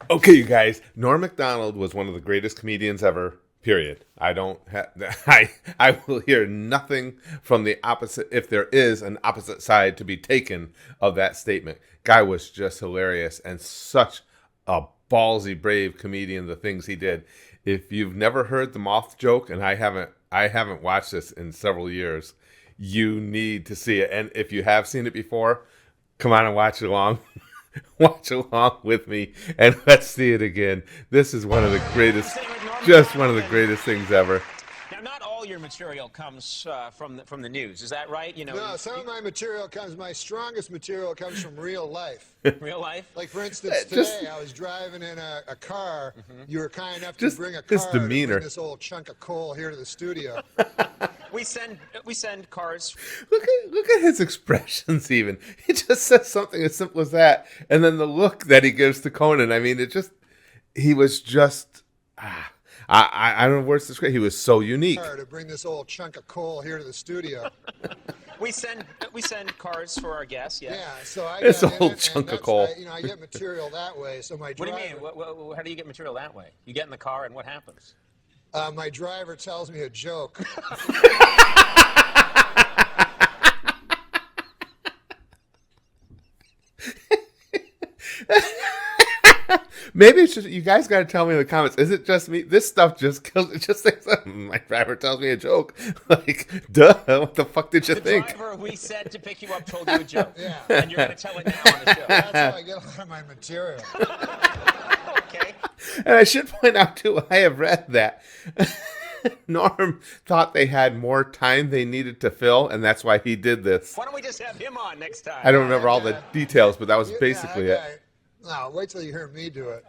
Okay, you guys. Norm Macdonald was one of the greatest comedians ever. Period. I don't. I will hear nothing from the opposite if there is an opposite side to be taken of that statement. Guy was just hilarious and such a ballsy, brave comedian. The things he did. If you've never heard the moth joke, and I haven't watched this in several years. You need to see it, and if you have seen it before, come on and watch along. Watch along with me and let's see it again. This is one of the greatest, just one of the greatest things ever. Now, not all your material comes from the news. Is that right? No, some of my material comes. My strongest material comes from real life. Real life. Like for instance, today I was driving in a car. You were kind enough to bring a his car demeanor. to bring this old chunk of coal here to the studio. We send cars. Look at his expressions. Even he just says something as simple as that, and then the look that he gives to Conan. I mean, he was just. I don't know where to describe. He was so unique. To bring this old chunk of coal here to the studio. We send cars for our guests. Yeah. Yeah, so I It's got a in whole it, chunk and of coal. I get material that way. So my What driver, do you mean? How do you get material that way? You get in the car, and what happens? my driver tells me a joke. Maybe it's just you guys got to tell me in the comments. Is it just me? This stuff just kills. It just thinks my driver tells me a joke. Like, duh. What the fuck did you think? The driver we said to pick you up told you a joke. Yeah. And you're going to tell it now on the show. That's how I get a lot of my material. Okay. And I should point out too, I have read that Norm thought they had more time they needed to fill, and that's why he did this. Why don't we just have him on next time? I don't remember all the details, but that was basically Yeah, it. that guy- No, wait till you hear me do it.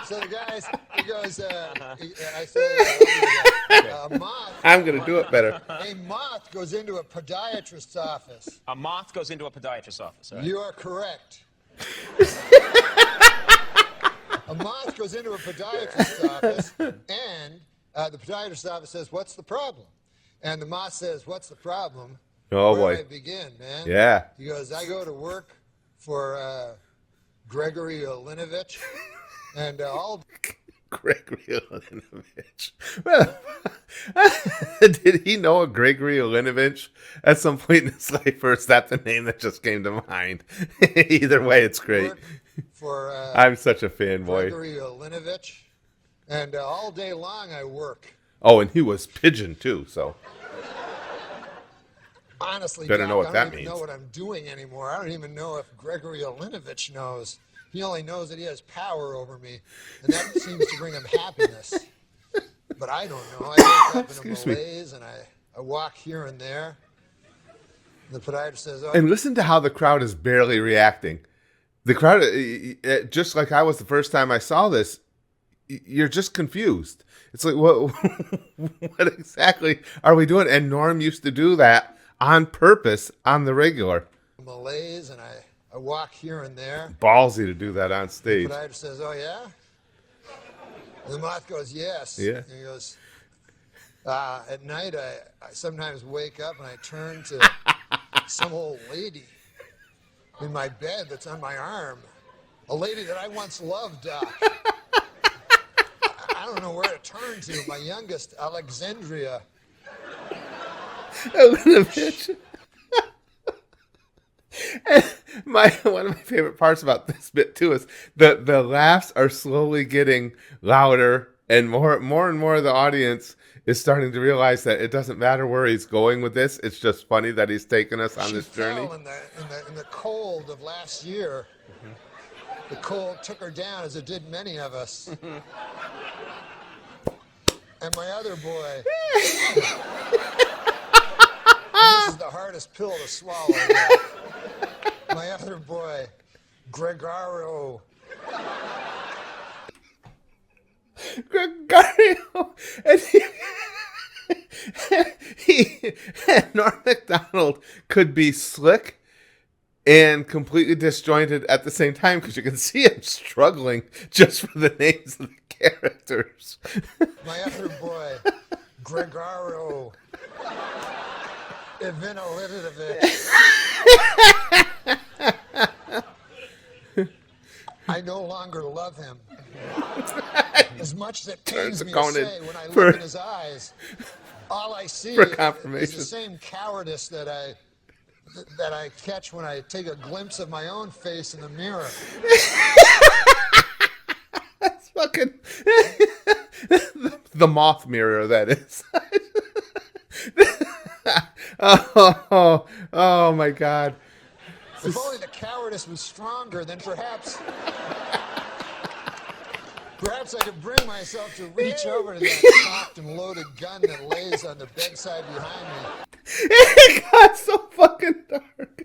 So the guys, he goes, I said, a moth. I'm going to do it better. A moth goes into a podiatrist's office. A moth goes into a podiatrist's office. All right? You are correct. A moth goes into a podiatrist's office, and the podiatrist's office says, "What's the problem?" And the moth says, "What's the problem?" Oh, Where boy. do I begin, man? Yeah. He goes, "I go to work for Gregory Olinovich, and all." Gregory Olinovich. Well, did he know a Gregory Olinovich at some point in his life, or is that the name that just came to mind? Either way, it's great. Work for I'm such a fanboy. Gregory Olinovich, and all day long I work. Oh, and he was pigeon too, so. Honestly, Better Doc, know what I that don't even means. know what I'm doing anymore. I don't even know if Gregory Olinovich knows. He only knows that he has power over me, and that seems to bring him happiness. But I don't know. I wake up in a Excuse me. malaise, and I walk here and there. The podiatrist says, "Oh, And listen to how the crowd is barely reacting. The crowd, just like I was the first time I saw this, you're just confused. It's like, what, what exactly are we doing? And Norm used to do that on purpose on the regular. malaise," and I walk here and there. Ballsy to do that on The stage. podiatrist says, "Oh, yeah?" And the moth goes, "Yes." Yeah. And he goes, "At night, I sometimes wake up and I turn to some old lady in my bed that's on my arm. A lady that I once loved, Doc. I don't know where to turn to. My youngest, Alexandria." Olinovich. And one of my favorite parts about this bit too is the laughs are slowly getting louder, and more and more of the audience is starting to realize that it doesn't matter where he's going with this. It's just funny that he's taking us on She this journey. fell in the cold of last year. The cold took her down, as it did many of us. And my other boy. And this is the hardest pill to swallow. Yet. My other boy, Gregario. Gregario, and and Norm Macdonald could be slick and completely disjointed at the same time because you can see him struggling just for the names of the characters. My other boy, Gregario. Ivanovitovich. I no longer love him. As much as it pains me to Conan say, when I look in his eyes, all I see for is confirmation. the same cowardice that I catch when I take a glimpse of my own face in the mirror. That's fucking the moth mirror, that is. Oh my God. If only the cowardice was stronger, then perhaps I could bring myself to reach over to that cocked and loaded gun that lays on the bedside behind me. It got so fucking dark.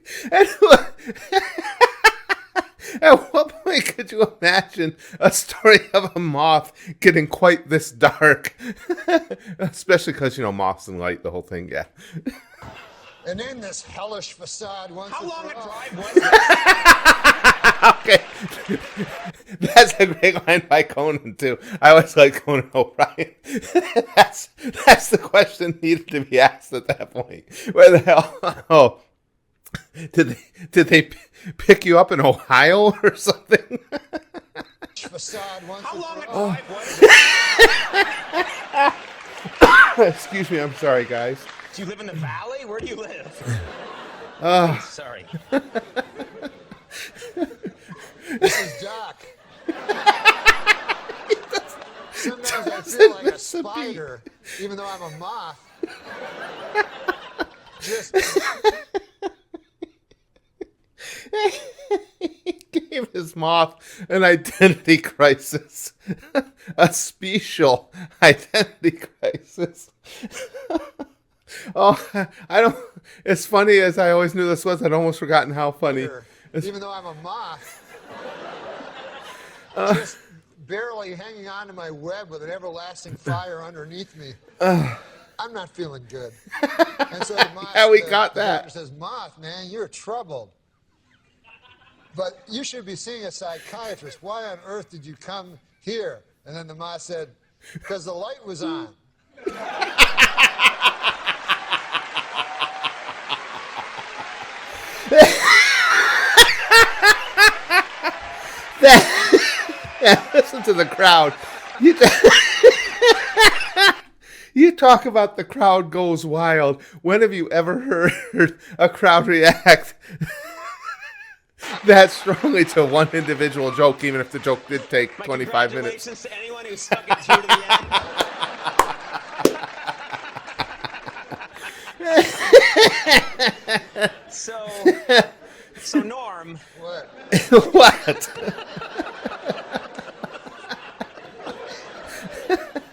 At what point could you imagine a story of a moth getting quite this dark? Especially because, moths and light, the whole thing, yeah. And in this hellish facade once How and long for a all. drive was that? Okay. That's a great line by Conan, too. I always like Conan O'Brien. That's the question needed to be asked at that point. Where the hell? Oh. Did they pick you up in Ohio or something? Facade once How and long a for all. drive was it? Excuse me, I'm sorry, guys. Do you live in the valley? Where do you live? Sorry. This is Doc. Sometimes I feel like a spider, even though I'm a moth. Just He gave his moth an identity crisis. A special identity crisis. Oh, I don't. As funny as I always knew this was, I'd almost forgotten how funny. even though I'm a moth, just barely hanging on to my web with an everlasting fire underneath me. I'm not feeling good. And so the moth, Yeah, we got the that. doctor says, "Moth, man, you're troubled. But you should be seeing a psychiatrist. Why on earth did you come here?" And then the moth said, "Because the light was on." Yeah, listen to the crowd. You talk about the crowd goes wild. When have you ever heard a crowd react that strongly to one individual joke, even if the joke did take My 25 minutes? congratulations to anyone who stuck it through to the end. So Norm, What? What?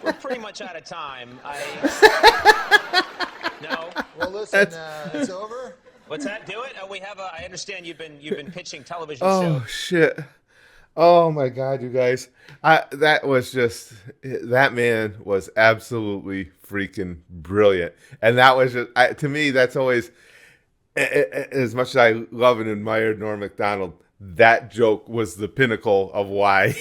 we're pretty much out of time. No. Well, listen, it's over. What's that? Do it. We have. I understand you've been pitching television Oh shows. shit! Oh my God, you guys! That man was absolutely freaking brilliant, and that was just to me. That's always, as much as I love and admire Norm Macdonald, that joke was the pinnacle of why